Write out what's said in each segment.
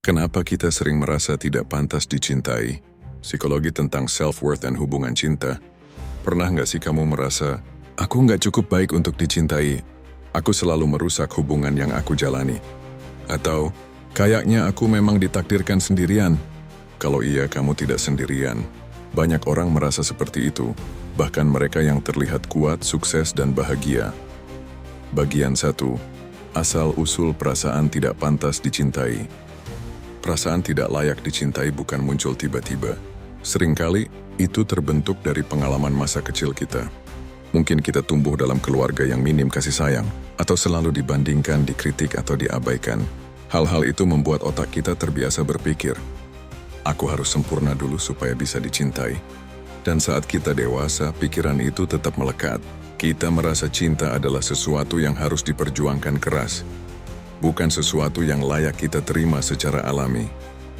Kenapa kita sering merasa tidak pantas dicintai? Psikologi tentang self-worth dan hubungan cinta. Pernah nggak sih kamu merasa, aku nggak cukup baik untuk dicintai, aku selalu merusak hubungan yang aku jalani? Atau, kayaknya aku memang ditakdirkan sendirian? Kalau iya, kamu tidak sendirian. Banyak orang merasa seperti itu, bahkan mereka yang terlihat kuat, sukses, dan bahagia. Bagian 1. Asal-usul perasaan tidak pantas dicintai. Perasaan tidak layak dicintai bukan muncul tiba-tiba. Seringkali, itu terbentuk dari pengalaman masa kecil kita. Mungkin kita tumbuh dalam keluarga yang minim kasih sayang, atau selalu dibandingkan, dikritik, atau diabaikan. Hal-hal itu membuat otak kita terbiasa berpikir, aku harus sempurna dulu supaya bisa dicintai. Dan saat kita dewasa, pikiran itu tetap melekat. Kita merasa cinta adalah sesuatu yang harus diperjuangkan keras, bukan sesuatu yang layak kita terima secara alami.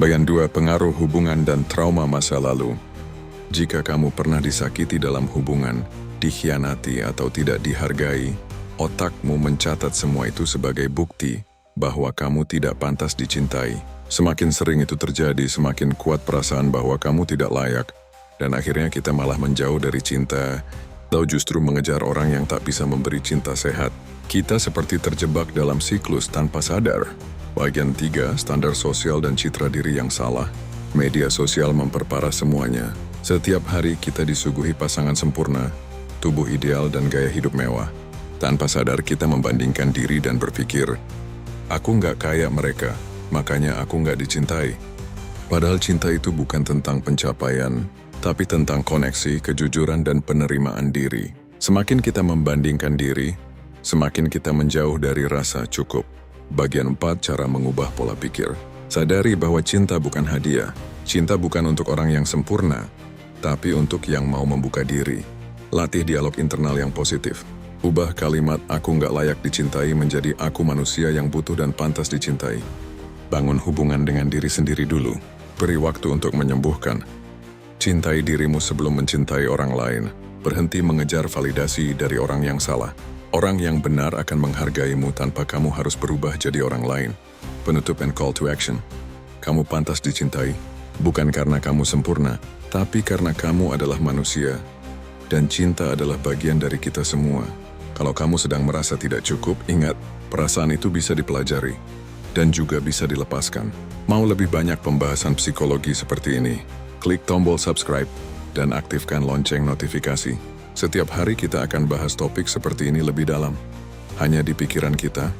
Bagian 2. Pengaruh hubungan dan trauma masa lalu. Jika kamu pernah disakiti dalam hubungan, dikhianati atau tidak dihargai, otakmu mencatat semua itu sebagai bukti bahwa kamu tidak pantas dicintai. Semakin sering itu terjadi, semakin kuat perasaan bahwa kamu tidak layak, dan akhirnya kita malah menjauh dari cinta, atau justru mengejar orang yang tak bisa memberi cinta sehat. Kita seperti terjebak dalam siklus tanpa sadar. Bagian 3. Standar sosial dan citra diri yang salah. Media sosial memperparah semuanya. Setiap hari kita disuguhi pasangan sempurna, tubuh ideal, dan gaya hidup mewah. Tanpa sadar kita membandingkan diri dan berpikir, aku nggak kayak mereka, makanya aku nggak dicintai. Padahal cinta itu bukan tentang pencapaian, tapi tentang koneksi, kejujuran, dan penerimaan diri. Semakin kita membandingkan diri, semakin kita menjauh dari rasa cukup. Bagian 4. Cara mengubah pola pikir. Sadari bahwa cinta bukan hadiah. Cinta bukan untuk orang yang sempurna, tapi untuk yang mau membuka diri. Latih dialog internal yang positif. Ubah kalimat aku nggak layak dicintai menjadi aku manusia yang butuh dan pantas dicintai. Bangun hubungan dengan diri sendiri dulu. Beri waktu untuk menyembuhkan. Cintai dirimu sebelum mencintai orang lain. Berhenti mengejar validasi dari orang yang salah. Orang yang benar akan menghargaimu tanpa kamu harus berubah jadi orang lain. Penutup and call to action. Kamu pantas dicintai, bukan karena kamu sempurna, tapi karena kamu adalah manusia. Dan cinta adalah bagian dari kita semua. Kalau kamu sedang merasa tidak cukup, ingat, perasaan itu bisa dipelajari dan juga bisa dilepaskan. Mau lebih banyak pembahasan psikologi seperti ini? Klik tombol subscribe dan aktifkan lonceng notifikasi. Setiap hari kita akan bahas topik seperti ini lebih dalam. Hanya di pikiran kita.